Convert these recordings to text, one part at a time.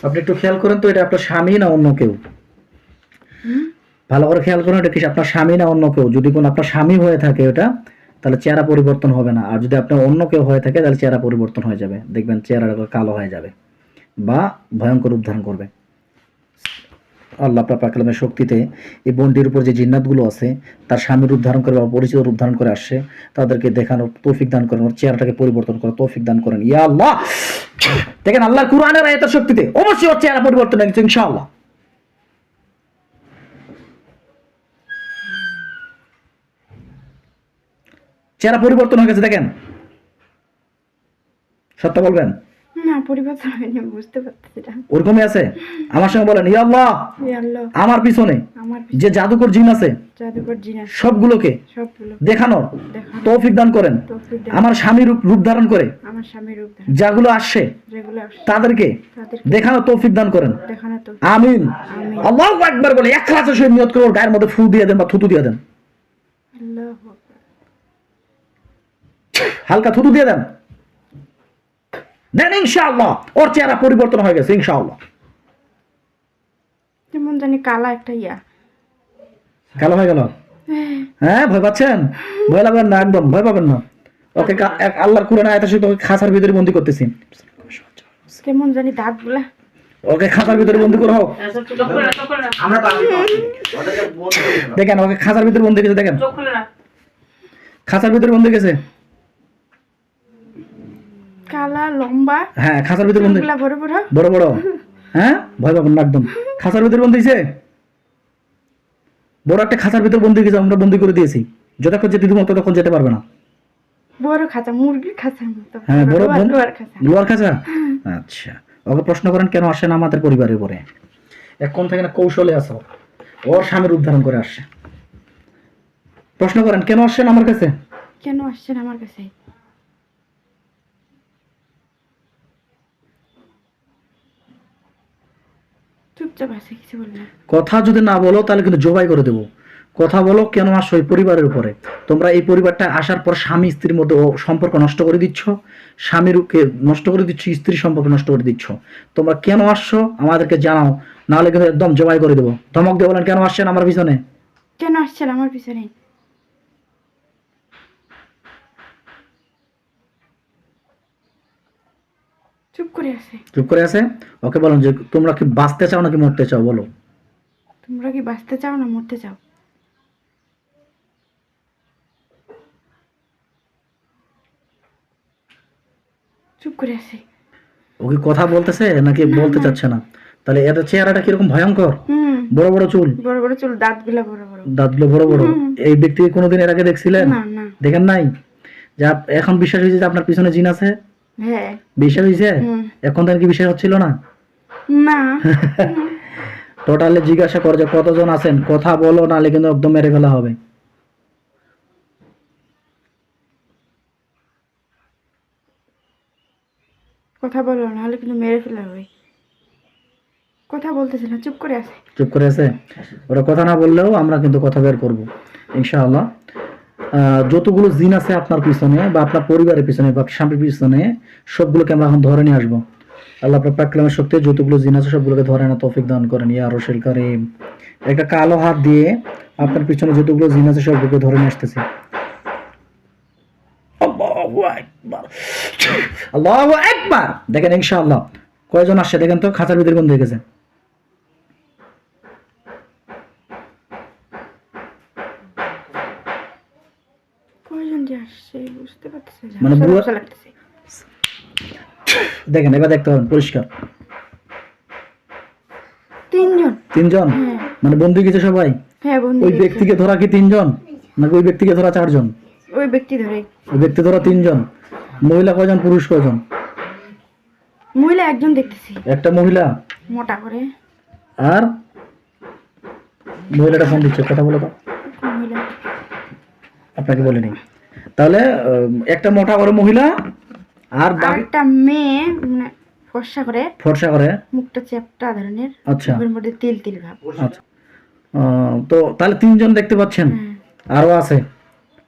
আপনি একটু খেয়াল করেন তো, এটা আপনার স্বামী না অন্য কেউ? ভালো করে খেয়াল করুন, এটা কি আপনার স্বামী না অন্য কেউ? যদি কোনো আপনার স্বামী হয়ে থাকে ওটা, তাহলে চেহারা পরিবর্তন হবে না। আর যদি আপনার অন্য কেউ হয়ে থাকে তাহলে চেহারা পরিবর্তন হয়ে যাবে, দেখবেন চেহারাটা কালো হয়ে যাবে বা ভয়ঙ্কর রূপ ধারণ করবে। আল্লাহ পাক কালামের শক্তিতে এই বোনটির উপর যে জিন্নাতগুলো আছে তার স্বামীর রূপ ধারণ করে বা পরিচিত রূপ ধারণ করে আসছে, তাদেরকে দেখানোর তৌফিক দান করেন, ওর চেহারাটাকে পরিবর্তন করার তৌফিক দান করেন ইয়া আল্লাহ। দেখেন আল্লাহর কুরআনের আয়াতের শক্তিতে অবশ্যই ওর চেহারা পরিবর্তন হয়ে গেছে ইনশাআল্লাহ। চেহারা পরিবর্তন হয়ে গেছে দেখেন, সত্য বলবেন? না, পরিবর্তন হয়নি, বুঝতে পারতেছি না। ওরকমই আছে। আমার সঙ্গে বলেন ইয়া আল্লাহ, ইয়া আল্লাহ, আমার পিছনে যে জাদুকর জিন আছে জাদুকর জিন আছে সবগুলোকে দেখানোর তৌফিক দান করেন। আমার স্বামীর রূপ ধারণ করে আমার স্বামীর রূপ যাগুলো আসছে তাদেরকে দেখানোর তৌফিক দান করেন। আমিন। আল্লাহু আকবার বলে ইখলাসের সহিত নিয়ত করে ওর গায়ের মধ্যে ফু দিয়ে দেন বা থুতু দিয়ে দেন। আল্লাহু আকবার। হালকা থুতু দিয়ে দেন, দেন ইনশাআল্লাহ ওর চেহারা পরিবর্তন হয়ে গেছে ইনশাআল্লাহ। যেমন জানি কালা একটা কালো হয়ে গেল। হ্যাঁ, ভয় পাচ্ছেন? ভয় লাগবেন না, একদম ভয় পাবেন না। ওকে আল্লাহর কুরআন আয়াতের সাথে ওকে খাঁচার ভিতরে বন্দী করতেছি। কেমন জানি দাঁতগুলা। ওকে খাঁচার ভিতরে বন্দী করো। দেখেন ওকে খাঁচার ভিতরে বন্দী গেছে, দেখেন খাঁচার ভিতরে বন্দী গেছে, কালা লম্বা। হ্যাঁ, খাঁচার ভিতরে বন্দী, বড় বড় বড় বড়। হ্যাঁ, ভয় পাবেন না একদম। খাঁচার ভিতরে বন্দী দিয়েছে, বড় একটা খাঁচার ভিতরে বন্দী গেছে, আমরা বন্দী করে দিয়েছি। যতক্ষণ যেতে দিব ততক্ষণ যেতে পারবে না। বড় খাঁচা, মুরগির খাঁচার মতো। হ্যাঁ, বড় লোয়ার খাঁচা। আচ্ছা, ওকে প্রশ্ন করেন কেন আসেন আমাদের পরিবারের উপরে। এখন থেকে না কৌশলে আসো, ওর স্বামীর রূপ ধারণ করে আসছে। প্রশ্ন করেন কেন আসছেন আমার কাছে, কেন আসছেন আমার কাছে। চুপচাপ আছে, কিছু বল না। কথা যদি না বলো তাহলে কিন্তু জবাই করে দেবো। কথা বলো কেন আসো এই পরিবারের উপরে। তোমরা এই পরিবারটা আসার পর স্বামী স্ত্রীর মধ্যে সম্পর্ক নষ্ট করে দিচ্ছ, স্বামীরকে নষ্ট করে দিচ্ছ, স্ত্রীর সম্পর্ক নষ্ট করে দিচ্ছ। তোমরা কেন আসছো আমাদেরকে জানাও, নাহলে কিন্তু একদম জবাই করে দেবো। ধমক দিয়ে বলেন কেন আসছেন আমার পিছনে, কেন আসছেন আমার পিছনে। চুপ করে আছে। ওকে বলেন যে তোমরা কি বাঁচতে চাও নাকি মরতে চাও, বলো। তোমরা কি বাঁচতে চাও না মরতে চাও। চুপ করে আছে। ও কি কথা বলতেছে নাকি বলতে চাচ্ছে না? তাহলে এর চেহারাটা কিরকম ভয়ঙ্কর, বড় বড় চুল, দাঁতগুলো বড় বড়। এই ব্যক্তিকে কোনোদিন এর আগে দেখছিলেন? দেখেন নাই? যা এখন বিশ্বাস হয়েছে যে আপনার পিছনে জিন আছে? হ্যাঁ, বিশ্বাস হয়েছে। এখন তার কি বিশ্বাস হচ্ছিল না? না। টোটালি জিজ্ঞাসা কর যে কতজন আছেন, কথা বলো, নালে কিন্তু একদম মেরে ফেলা হবে। কথা বলো, নাহলে কিন্তু মেরে ফেলা হবে। কথা বলতেছে না, চুপ করে আছে। চুপ করে আছে। ওরা কথা না বললেও আমরা কিন্তু কথা বের করব ইনশাআল্লাহ। যতগুলো জিন আছে আপনার পিছনে বা আপনার পরিবারের পিছনে বা স্বামীর পিছনে, সবগুলোকে আমরা এখন ধরে নিয়ে আসবো। আল্লাহ পাক কালামের শক্তি যতগুলো জিন আছে সবগুলোকে ধরে না তৌফিক দান করেন ইয়া রাসূল কারীম। একটা কালো হাত দিয়ে আপনার পিছনে যতগুলো জিন আছে সবগুলোকে ধরে নিয়ে আসতেছি। আল্লাহু আকবার, আল্লাহু আকবার। দেখেন ইনশাআল্লাহ কয়জন আসছে দেখেন তো, খাঁচার ভিতরে বন্ধ হয়ে গেছে। মানে দেখেন এবার দেখতে পারেন পরিষ্কার। তিনজন মানে বন্দী গেছে সবাই। ওই ব্যক্তিকে ধরা কি তিনজন নাকি ওই ব্যক্তিকে ধরা চারজন? ওই ব্যক্তি ধরা তিনজন। মহিলা কয়জন, পুরুষ কয়জন? মহিলা একজন দেখতেছি, একটা মহিলা মোটা করে। আর মহিলাটা ফোন দিচ্ছে, কথা বলো তো। আপনাকে বলিনি। তাহলে একটা মোটা করে মহিলা আর একটা মেয়ে, মানে ফর্সা করে মুখটা চ্যাপটা ধরনের। আচ্ছা, মুখের মধ্যে তিল ভাব। আচ্ছা, তো তাহলে তিনজন দেখতে পাচ্ছেন। আরো আছে,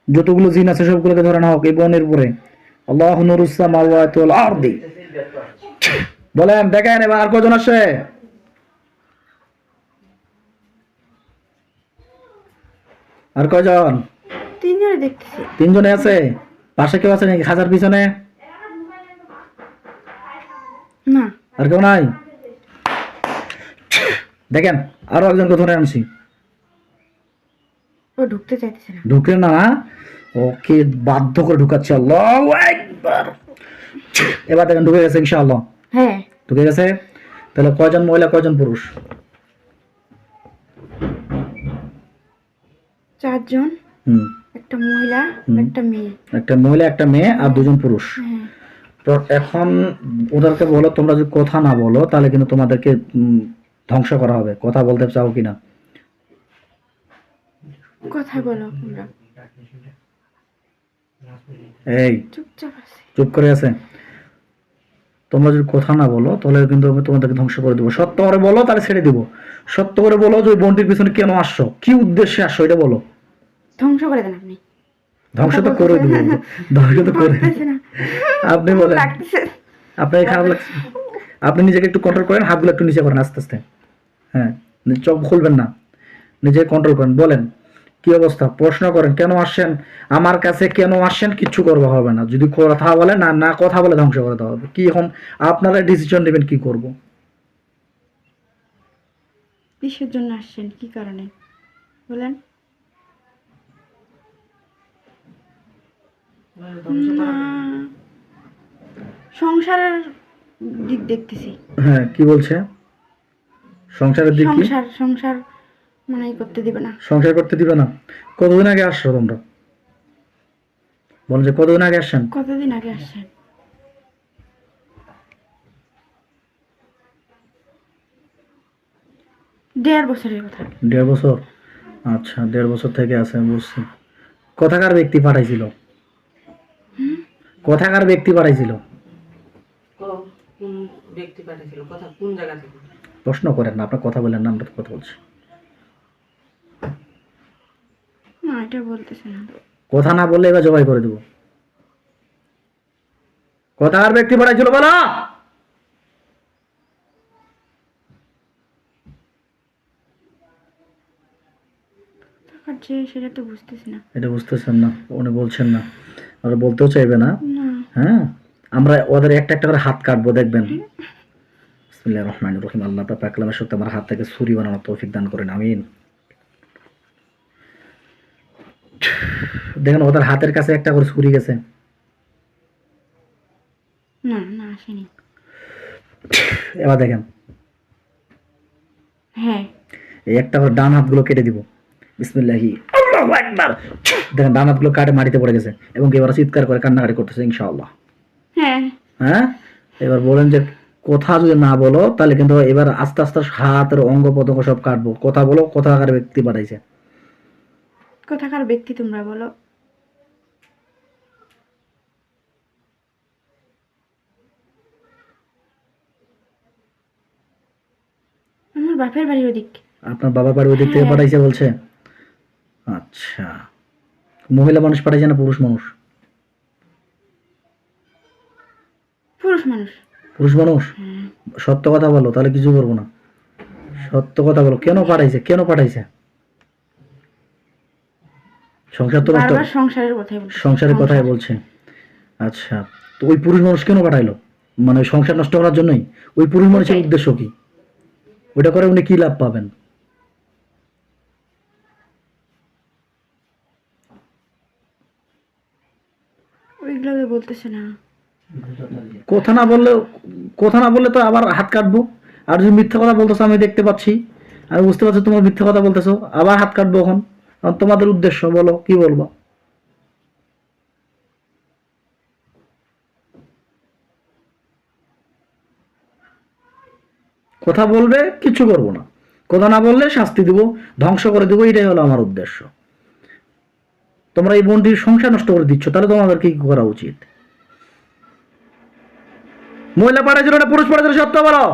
যতগুলো জিন আছে সবগুলোকে ধরে নাও এই বনের উপরে। আল্লাহু নূরুস সামাওয়াতি ওয়াল আরদি। বলেন, দেখেন এবার আর কজন আসে? আর কজন? তিনজনে দেখতেছি। তিনজনে আছে? পাশে কেউ আছে নাকি খাঁচার পিছনে? না, আর কেউ নাই? দেখেন আরো একজনকে ধরে আনছি। ও ঢুকতে চাইতেছে না। ঢুকে না, ওকে বাধ্য করে ঢুকাচ্ছে। আল্লাহু আকবার। এবার দেখেন ঢুকে গেছে ইনশাআল্লাহ। হ্যাঁ, ঢুকে গেছে। তাহলে কয়জন মহিলা কয়জন পুরুষ? 4 জন, হুম, একটা মহিলা, হুম। একটা মেয়ে। একটা মহিলা একটা মেয়ে আর দুজন পুরুষ। হ্যাঁ, তো এখন ওদেরকে বলো, তোমরা যদি কথা না বলো তাহলে কিন্তু তোমাদেরকে ধ্বংস করা হবে। কথা বলতে চাও কিনা? কথা বলো তোমরা। এই চুপচাপ আছে। চুপ করে আছে। তোমরা যদি কথা না বলো তাহলে কিন্তু আমি তোমাদেরকে ধ্বংস করে দেবো। সত্য করে বলো তাহলে ছেড়ে দিব। সত্য করে বলো যে ওই বোনটির পিছনে কেন আসছো, কি উদ্দেশ্যে আসছো, এটা বলো। ধ্বংস করে দেন আপনি। ধ্বংস তো করে দিব, ধ্বংস তো করে বলতেছে না। আপনি বলেন। লাগতেছে। আপনার খারাপ লাগছে? আপনি নিজেকে একটু কন্ট্রোল করেন, হাতগুলো একটু নিচে করেন আস্তে আস্তে। হ্যাঁ, চোখ খুলবেন না, নিজে কন্ট্রোল করেন। বলেন কি অবস্থা, প্রশ্ন করেন কেন আসছেন আমার কাছে, কেন আসছেন, কিচ্ছু করবো হবে না। যদি কথা বলে না, না কথা বলে ধ্বংস করে দেওয়া হবে। কি এখন আপনারা ডিসিশন নেবেন কি করব। কিসের জন্য আসছেন, কি কারণে বলেন? না, সংসারের দিক দেখতেছি। হ্যাঁ, কি বলছে? সংসারের দিক কি? সংসার মানাই করতে দিবে না। সংসার করতে দিবে না? কতদিন আগে আসছো তোমরা? বলেন যে কতদিন আগে আসছেন? কতদিন আগে আসছেন? দেড় বছরের কথা। 1.5 বছর? আচ্ছা, 1.5 বছর থেকে আছেন, বুঝছি। কথাকার ব্যক্তি পাঠাইছিল? কথাকার ব্যক্তি পাঠাইছিল? কোন ব্যক্তি পাঠিয়েছিল? কথা কোন জায়গা থেকে? প্রশ্ন করেন না, আপনার কথা বলেন না, আমরা তো কথা বলছি। না, এটা বলতেছে না। কথা না বললে এবার জবাই করে দেবো। কথাকার ব্যক্তি পাঠাইছিল বলো। টাকার যে সেটা তো বুঝতেছি না। এটা বুঝতেছেন না, উনি বলছেন না, ওরা বলতেও চাইবে না। না, হ্যাঁ, আমরা ওদের একটা একটা করে হাত কাটবো, দেখবেন। বিসমিল্লাহির রহমানির রহিম। আল্লাহ পাক কালামের শক্তি আমার হাত থেকে ছুরি বানানোর তৌফিক দান করেন, আমিন। দেখেন ওদের হাতের কাছে একটা করে ছুরি গেছে। না, না আসেনি। এবার দেখেন হ্যাঁ, এই একটা করে ডান হাতগুলো কেটে দিব। বিসমিল্লাহি আল্লাহু আকবার। দেখেন ডান হাতগুলো কাটে মাটিতে পড়ে গেছে এবং এবার চিৎকার করে কান্নাকাটি করতেছে ইনশাআল্লাহ। হ্যাঁ। হ্যাঁ, এবার বলেন যে কথা যদি না বলো তাহলে কিন্তু এবার আস্তে আস্তে হাতের অঙ্গ প্রত্যঙ্গ সব কাটবো। কথা বলো, কথাকার ব্যক্তি পাঠাইছে। কোথাকার ব্যক্তি তোমরা বলো? আমার বাপের বাড়ি ওদিক। আপনার বাবার বাড়ি ওই দিক থেকে হ্যাঁ। পাঠাইছে বলছে? আচ্ছা, মহিলা মানুষ পাঠাইছে না পুরুষ মানুষ? পুরুষ মানুষ। পুরুষ মানুষ? হ্যাঁ। সত্য কথা বলো, তাহলে কিছু করবো না। সত্য কথা বলো, কেন পাঠাইছে, কেন পাঠাইছে? সংসার তো নষ্ট, বারবার সংসারের কথাই বলছে। সংসারের কথাই বলছে। আচ্ছা, তো ওই পুরুষ মানুষ কেন পাঠাইলো? মানে ওই সংসার নষ্ট করার জন্যই? ওই পুরুষ মানুষের উদ্দেশ্য কি? ওটা করে উনি কি লাভ পাবেন? ওইগুলো তো বলতেছে না। কথা না বললে, কথা না বললে তো আবার হাত কাটবো। আর যদি মিথ্যা কথা বলতেছো আমি দেখতে পাচ্ছি, আমি বুঝতে পারছি তোমার মিথ্যা কথা বলতেছো, আবার হাত কাটবো এখন। এখন তোমাদের উদ্দেশ্য বলো, কি বলবো? কথা বলবে, কিছু করবো না। কথা না বললে শাস্তি দিব, ধ্বংস করে দেবো, এটাই হলো আমার উদ্দেশ্য। তোমরা এই বোনটির সংসার নষ্ট করে দিচ্ছ, তাহলে তোমাদের কি করা উচিত? মহিলা পাঠাইছিল না পুরুষ পাঠাইছিল, সত্য বলো।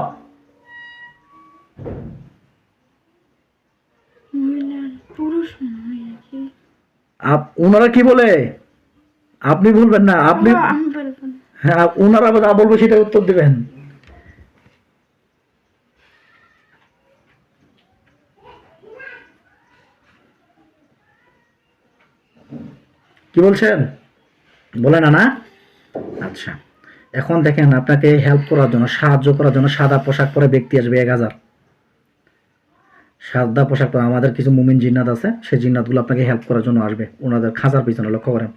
মহিলা পুরুষ নয় নাকি? ওনারা কি বলে? আপনি বলবেন না, আপনি। আমি বলবো না। হ্যাঁ, ওনারা যা বলবে সেটা উত্তর দিবেন। কি বলছেন? বলে না না? আচ্ছা, এখন দেখেন আপনাকে হেল্প করার জন্য, সাহায্য করার জন্য সাদা পোশাক পরে ব্যক্তি আসবে 1000। সাদা পোশাক পরে আমাদের কিছু মুমিন জিন্নাত আছে, সেই জিন্নাতগুলো আপনাকে হেল্প করার জন্য আসবে ওনাদের খাঁচার পিছনে, লক্ষ্য করেন।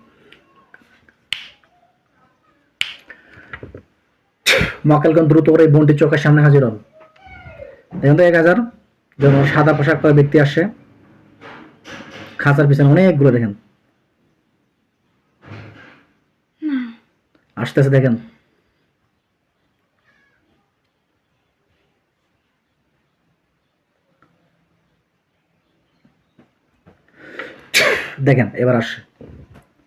মক্কেলগণ দ্রুত করে এই বোনটির চোখের সামনে হাজির হন। দেখেন তো 1000 যেন সাদা পোশাক পরে ব্যক্তি আসে খাঁচার পিছনে, অনেকগুলো দেখেন আসতেছে, দেখেন। দেখেন এবার আসছে,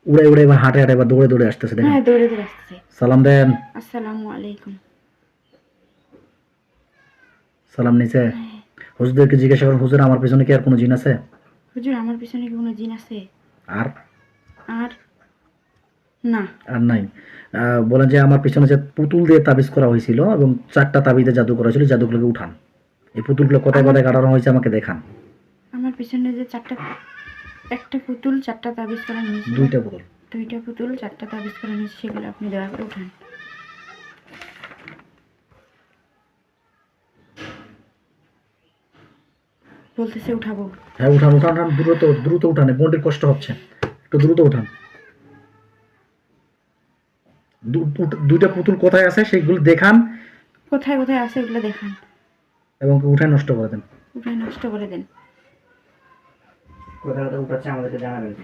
উড়ে উড়ে, এবার হাঁটে হাঁটে, এবার দৌড়ে দৌড়ে আসতেছে, দেখেন। হ্যাঁ, দৌড়ে দৌড়ে আসতেছে। সালাম দেন। আসসালামু আলাইকুম। সালাম নিচে। হুজুরদেরকে জিজ্ঞাসা করেন, হুজুর আমার পিছনে কি আর কোনো জিন আছে? হুজুর আমার পিছনে কি কোনো জিন আছে? আর আর না। আর নাই। বলেন যে আমার পিছনে যে পুতুল দিয়ে তাবিজ করা হয়েছিল এবং 4টা তাবিজে জাদু করা হয়েছিল, জাদুগুলোকে উঠান। এই পুতুলগুলো কোথায় কোথায় কাটানো হয়েছে আমাকে দেখান। আমার পিছনে যে একটা পুতুল 4টা তাবিজ করা নিয়েছিল। 2টা পুতুল। 2টা পুতুল 4টা তাবিজ করা নিয়েছে, সেগুলো আপনি দয়া করে উঠান। বলতেছে উঠাবো। হ্যাঁ উঠান উঠান উঠান, দ্রুত দ্রুত উঠান, বোনটির কষ্ট হচ্ছে, একটু দ্রুত উঠান। 2টা পুতুল কোথায় আছে সেগুলো দেখান কোথায় কোথায় আছে এগুলো দেখান এবং উঠায় নষ্ট করে দেন। উঠায় নষ্ট করে দেন। কোথায় কোথায় উঠাচ্ছে আমাদেরকে জানাবেন।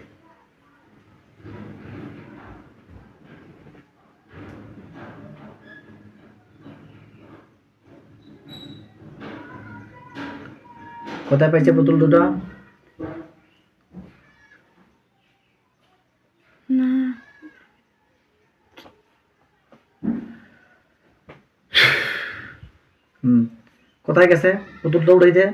কোথায় পাইছে পুতুল দুটো? না, কোথায় গেছে পুতুল দৌড়াইতে?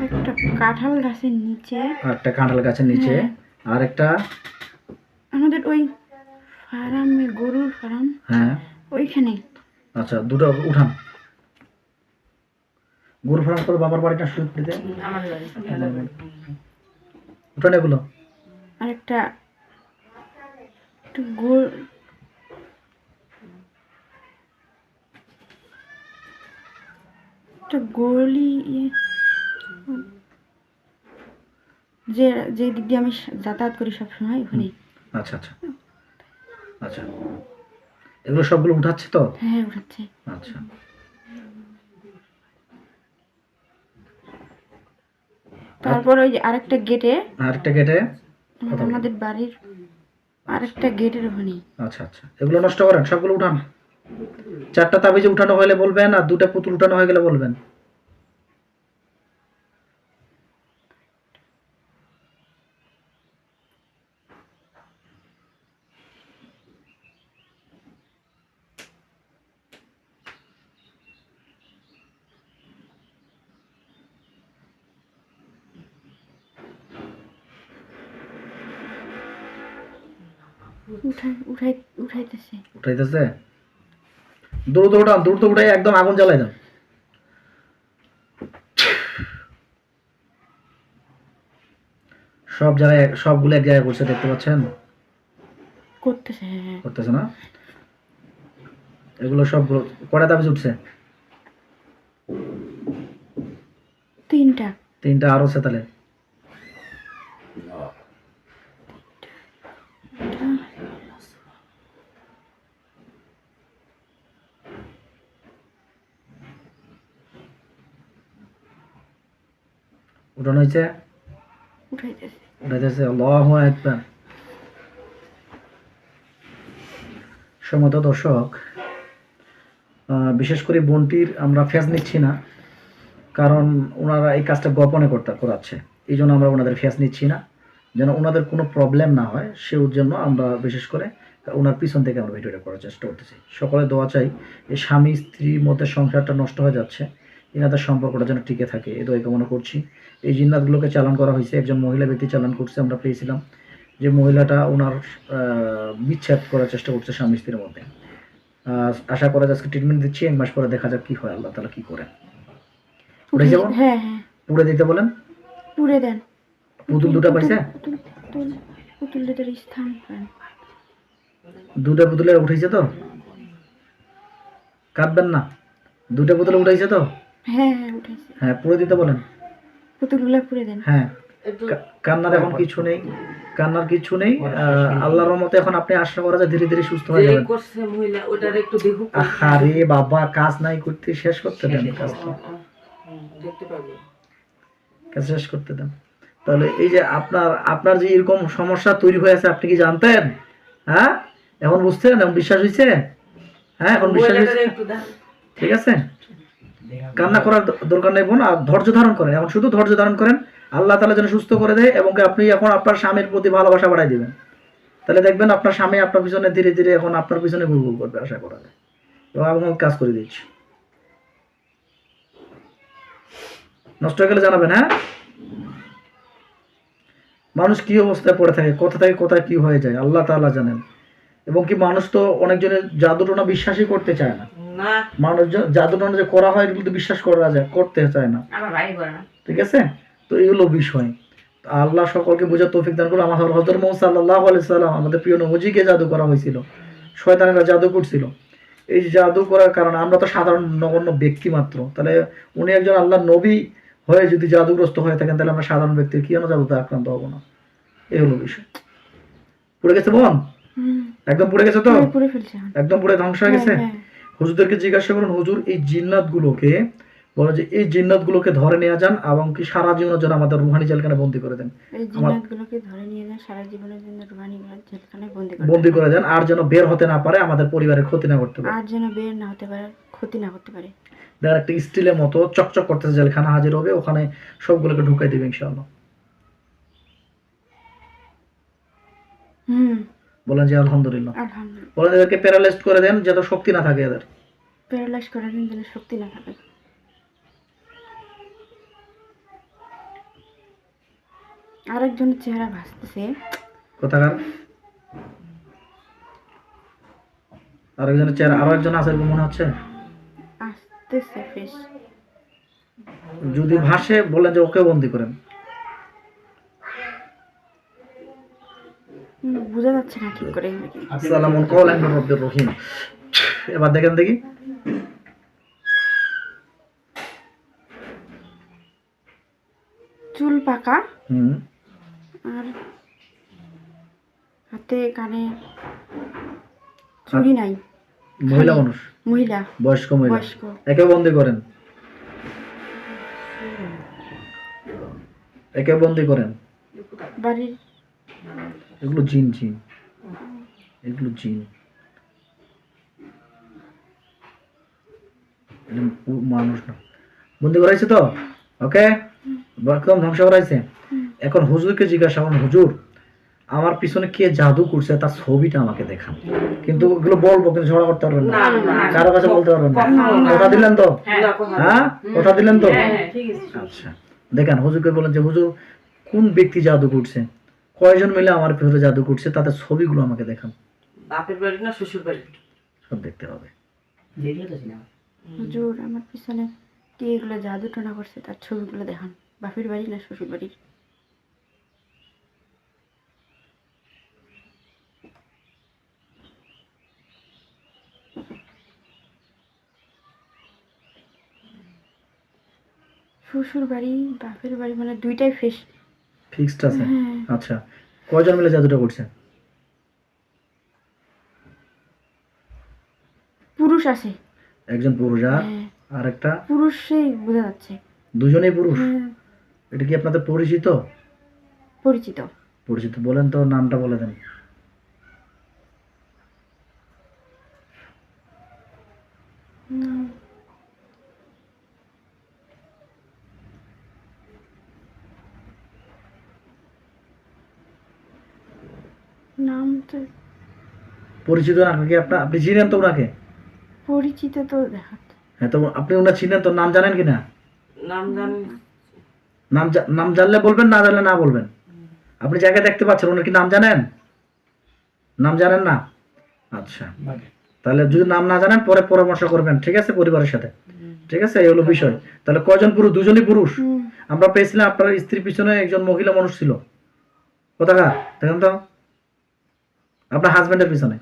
একটা কাঁঠাল গাছের নিচে। আর একটা কাঁঠাল গাছের নিচে, আর একটা আমাদের ওই ফার্মে, গরুর ফার্ম, হ্যাঁ ওইখানে। আচ্ছা, দুটো উঠান। গরু ফার্ম করে বাবার বাড়িটা শুরু করে দিতে আমার বাড়ি। উঠান এগুলো। আর একটা একটু গোল, একটা গলি যে যে দিক দিয়ে আমি যাতায়াত করি সবসময়, ওখানে। আচ্ছা আচ্ছা আচ্ছা, এগুলো সবগুলো উঠাচ্ছে তো? হ্যাঁ, উঠাচ্ছে। আচ্ছা, তারপর ওই যে আরেকটা গেটে, আরেকটা গেটে। আমাদের বাড়ির আরেকটা গেটের ওখানে। আচ্ছা আচ্ছা, এগুলো নষ্ট করেন, সবগুলো উঠান। 4টা তাবিজে উঠানো হলে বলবেন, আর 2টা পুতুল উঠানো হয়ে গেলে বলবেন। উঠাইতেছে। উঠাইতেছে, দ্রুত উঠান, দ্রুত উঠাই একদম আগুন জ্বালাই দেন। সব জায়গায়, সবগুলো এক জায়গায় করছে, দেখতে পাচ্ছেন? করতেছে, হ্যাঁ। করতেছে না? এগুলো সবগুলো কয়টা তাবিজ উঠছে? 3টা। 3টা আরো আছে তাহলে। উঠানো হয়েছে, উঠাইতেছে। উঠাইতেছে। আল্লাহু আকবার। সম্মানিত দর্শক, বিশেষ করে বোনটির আমরা ফেস নিচ্ছি না, কারণ ওনারা এই কাজটা গোপনে করাচ্ছে, এই জন্য আমরা ওনাদের ফেস নিচ্ছি না, যেন ওনাদের কোনো প্রবলেম না হয়, সেই জন্য আমরা বিশেষ করে ওনার পিছন থেকে আমরা ভিডিওটা করার চেষ্টা করতেছি। সকলে দোয়া চাই, এই স্বামী স্ত্রীর মধ্যে সংসারটা নষ্ট হয়ে যাচ্ছে, এনাদের সম্পর্কটা যেন টিকে থাকে, এই দোয়া কামনা করছি। এই জিন্নাতগুলোকে চালান করা হয়েছে, একজন মহিলা ব্যক্তি চালান করছে, আমরা পেয়েছিলাম যে মহিলাটা ওনার বিচ্ছেদ করার চেষ্টা করছে স্বামী স্ত্রীর মধ্যে। আশা করা যায় আজকে ট্রিটমেন্ট দিচ্ছি, 1 মাস পরে দেখা যাক কি হয়, আল্লাহ তাআলা কি করে। উঠে যাব, হ্যাঁ হ্যাঁ, পুড়ে দিতে বলেন। পুড়ে দেন। পুতুল দুটা পাইছে? পুতুল পুতুল পুতুল দুটোর স্থান পান। দুটা পুতুলে উঠেছে তো? কাঁদবেন না। দুটা পুতুলে উঠেছে তো? হ্যাঁ হ্যাঁ উঠেছে। হ্যাঁ, পুড়ে দিতে বলেন। পুতুলগুলো পুড়ে দেন। হ্যাঁ, একটু কান্নার এখন কিছু নেই, কান্নার কিছু নেই। আল্লাহর রহমতে এখন আপনি আশা করা যায় ধীরে ধীরে সুস্থ হয়ে যে যাবেন। করছে মহিলা ওটার একটু দেখুক। আরে বাবা, কাজ নাই করতে শেষ করতে দেন, কাজটা দেখতে পাবো। কাজ শেষ করতে দেন। তাহলে এই যে আপনার আপনার যে এরকম সমস্যা তৈরি হয়েছে আপনি কি জানতেন? হ্যাঁ, এখন বুঝছেন? এখন বিশ্বাস হয়েছে? হ্যাঁ, এখন বিশ্বাস হয়েছে? মহিলাটার একটু দেখ। ঠিক আছে, কান্না করার দরকার নেই বোন, আর ধৈর্য ধারণ করেন। এখন শুধু ধৈর্য ধারণ করেন, আল্লাহ তাআলা যেন সুস্থ করে দেয় এবং আপনি এখন আপনার স্বামীর প্রতি ভালোবাসা বাড়াই দিবেন। তাহলে দেখবেন আপনার স্বামী আপনার পিছনে ধীরে ধীরে এখন আপনার পিছনে ঘুর ঘুর করবে, আশা করা যায়। এবং আমি কাজ করে দিচ্ছি। নষ্ট হয়ে গেলে জানাবেন। হ্যাঁ, মানুষ কি অবস্থায় পড়ে থাকে, কোথা থেকে কোথায় কি হয়ে যায় আল্লাহ তাআলা জানেন। এবং কি মানুষ তো অনেকজনের জাদু টোনা বিশ্বাসই করতে চায় না। না মানুষ জাদু টোনা যে করা হয় এগুলো তো বিশ্বাস করা যায়, করতে চায় না। আমার ভাই করে না। ঠিক আছে, তো এগুলো বিষয়। তো আল্লাহ সকলকে বোঝার তৌফিক দান করুন। আমার হযরত মুহাম্মদ সাল্লাল্লাহু আলাইহি সাল্লাম, আমাদের প্রিয় নবীজিকে জাদু করা হয়েছিল, শয়তানেরা জাদু করছিল। এই জাদু করার কারণে আমরা তো সাধারণ নগণ্য ব্যক্তি মাত্র, তাহলে উনি একজন আল্লাহর নবী হয়ে যদি জাদুগ্রস্ত হয়ে থাকেন তাহলে আমরা সাধারণ ব্যক্তি কি যেন জাদুতে আক্রান্ত হবো না। এই হলো বিষয়। পুড়ে গেছে বোন? একদম পুড়ে গেছে তো? পুড়ে ফেলছে। একদম পুড়ে ধ্বংস হয়ে গেছে? হ্যাঁ, হুজুরদেরকে জিজ্ঞাসা করুন, হুজুর এই জিন্নাত গুলোকে বলে যে এই জিন্নাত গুলোকে ধরে নিয়ে যান এবং কি সারা জীবনের জন্য আমাদের রুহানি জেলখানে বন্দি করে দেন। এই জিন্নাতগুলোকে ধরে নিয়ে যান, সারা জীবনের জন্য রুহানি জেলখানায় বন্দি করে দেন, আর যেন বের হতে না পারে, আমাদের পরিবারের ক্ষতি না করতে পারে, আর যেন বের না হতে পারে, ক্ষতি না করতে পারে। দেখ একটা স্টিলের মতো চকচক করতেছে জেলখানা হাজির হবে, ওখানে সবগুলোকে ঢুকাই দিবে ইনশাআল্লাহ। বলেন যে আলহামদুলিল্লাহ। আলহামদুলিল্লাহ। বলেন এদেরকে প্যারালাইজড করে দেন যাতে শক্তি না থাকে, এদের প্যারালাইজ করে দিন যেন শক্তি না থাকে। আরেকজনের চেহারা ভাসতেছে। কোথাকার আরেকজনের চেহারা, আরো একজন আছে এরকম মনে হচ্ছে। আসতেছে ফেস। যদি ভাসে বলেন যে ওকে বন্দি করেন। বোঝা যাচ্ছে না ঠিক করে। আসসালামু আলাইকুম রব্বির রহিম। এবার দেখেন দেখি। চুল পাকা হুম, আর হাতে কানে চুড়ি নাই। মহিলা মানুষ, মহিলা, বয়স্ক মহিলা। বয়স্ক। একে বন্দি করেন, একে বন্দি করেন। বাড়ির এগুলো জিন, জিন, এগুলো জিন, মানুষ না। বন্দি করাইছে তো? ওকে, একদম ধ্বংস করাইছে। এখন হুজুরকে জিজ্ঞাসা করুন, হুজুর আমার পিছনে কে জাদু করছে তার ছবিটা আমাকে দেখান। কিন্তু এগুলো বলবো, কিন্তু ঝগড়া করতে পারবেন না, কারো কাছে বলতে পারবেন না। কথা দিলেন তো? হ্যাঁ, কথা দিলেন তো? আচ্ছা, দেখেন হুজুরকে বলেন যে হুজুর কোন ব্যক্তি জাদু করছে, কয়জন মিলে আমার পিছনে জাদু করছে, তাদের ছবিগুলো আমাকে দেখান। বাপের বাড়ি না শ্বশুর বাড়ি? সব দেখতে হবে। হুজুর আমার পিছনে কে এগুলো জাদু টোনা করছে তার ছবিগুলো দেখান। বাপের বাড়ি না শ্বশুর বাড়ির? শ্বশুর বাড়ি বাপের বাড়ি মানে দুইটাই ফেস ফিক্সড আছে। আচ্ছা, কয়জন মিলে জাদুটা করছে? পুরুষ আছে একজন পুরুষ আর একটা পুরুষই বোঝা যাচ্ছে। দুজনেই পুরুষ। এটা কি আপনাদের পরিচিত? পরিচিত। পরিচিত, বলেন তো নামটা বলে দেন। নাম তো পরিচিত না নাকি আপনার? আপনি চিনেন তো ওনাকে? পরিচিত তো দেখাচ্ছে। হ্যাঁ, তো আপনি ওনার চিনেন তো, নাম জানেন কিনা? নাম জানি নাম জানলে বলবেন, না জানলে না বলবেন। আপনি জায়গায় দেখতে পাচ্ছেন, ওনার কি নাম জানেন? নাম জানেন না? আচ্ছা, তাহলে যদি নাম না জানেন পরে পরামর্শ করবেন, ঠিক আছে, পরিবারের সাথে। ঠিক আছে, এই হলো বিষয়। তাহলে কয়জন পুরুষ? দুজনই পুরুষ। আমরা পেয়েছিলাম আপনার স্ত্রীর পিছনে একজন মহিলা মানুষ ছিল, কোথাকার দেখেন তো, আপনার হাজবেন্ডের পিছনে।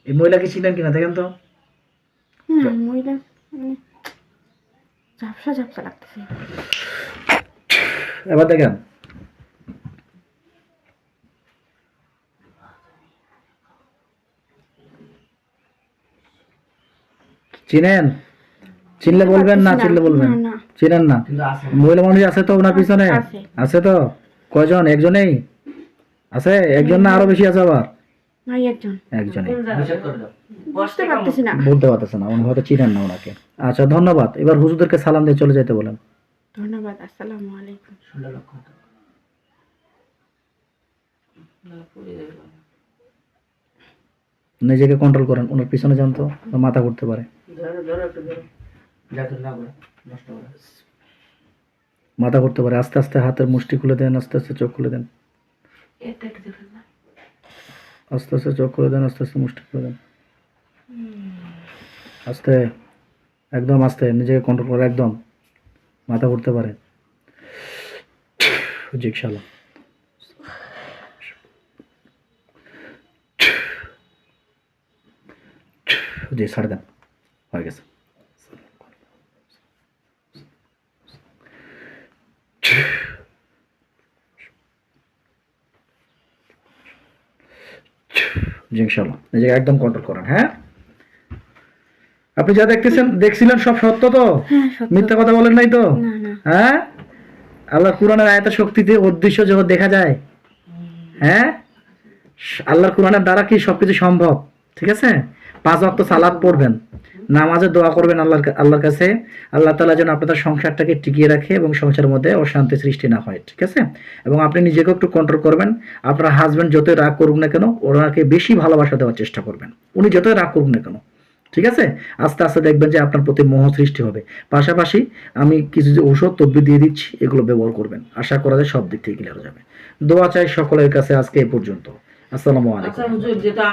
এই মহিলাকে চিনেন কিনা দেখেন তো। না মহিলা মানে ঝাপসা ঝাপসা লাগতেছে। এবার দেখেন, চিনেন? চিনলে বলবেন, না চিনলে বলবেন। না, না। চিনেন না? মহিলা মানুষ আছে তো ওনার পিছনে? আছে। আছে তো? কয়জন? একজনেই আছে? একজন না আরো বেশি আছে? আবার ভাই একজন একজনই। বুঝতে পারতেছি না। বলতে পারতেছে না, উনি হয়তো চিনেন না ওনাকে। আচ্ছা ধন্যবাদ। এবার হুজুরদেরকে সালাম দিয়ে চলে যেতে বলেন। ধন্যবাদ। আসসালামু আলাইকুম। নিজেকে কন্ট্রোল করেন, ওনার পিছনে যান তো, মাথা ঘুরতে পারে। মাথা ঘুরতে পারে। আস্তে আস্তে হাতের মুষ্টি খুলে দেন, আস্তে আস্তে চোখ খুলে দেন, আস্তে আস্তে চোখ খুলে দেন, আস্তে আস্তে মুষ্টি খুলে দেন, আস্তে, একদম আস্তে, নিজেকে কন্ট্রোল করে, একদম মাথা ঘুরতে পারে। জি ইনশাআল্লাহ। জি ছাড় দেন, হয়ে গেছে। জি ইনশাআল্লাহ, নিজেকে একদম কন্ট্রোল করেন। হ্যাঁ, আপনি যা দেখছিলেন সব সত্য তো? হ্যাঁ সত্য। মিথ্যা কথা বলেন নাই তো? না না। হ্যাঁ, আল্লাহর কোরআনের আয়াতের শক্তিতে অদৃশ্য জগৎ দেখা যায়। হ্যাঁ, আল্লাহর কোরআনের দ্বারা কি সবকিছু সম্ভব। ঠিক আছে, 5 ওয়াক্ত সালাত পড়বেন, নামাজে দোয়া করবেন আল্লাহর কাছে, আল্লাহ তাআলা যেন আপনাদের সংসারটাকে টিকিয়ে রাখে এবং সংসারের মধ্যে অশান্তি সৃষ্টি না হয়। ঠিক আছে, এবং আপনি নিজেকে একটু কন্ট্রোল করবেন। আপনার হাজবেন্ড যতই রাগ করুক না কেন, ওনাকে বেশি ভালোবাসা দেওয়ার চেষ্টা করবেন, উনি যতই রাগ করুক না কেন। ঠিক আছে, আস্তে আস্তে দেখবেন যে আপনার প্রতি মোহ সৃষ্টি হবে। পাশাপাশি আমি কিছু যে ঔষধ তদবির দিয়ে দিচ্ছি, এগুলো ব্যবহার করবেন, আশা করা যায় সব দিক থেকে ক্লিয়ার হয়ে যাবে। দোয়া চাই সকলের কাছে। আজকে এই পর্যন্ত। আসসালামু আলাইকুম। আচ্ছা হুজুর, যেটা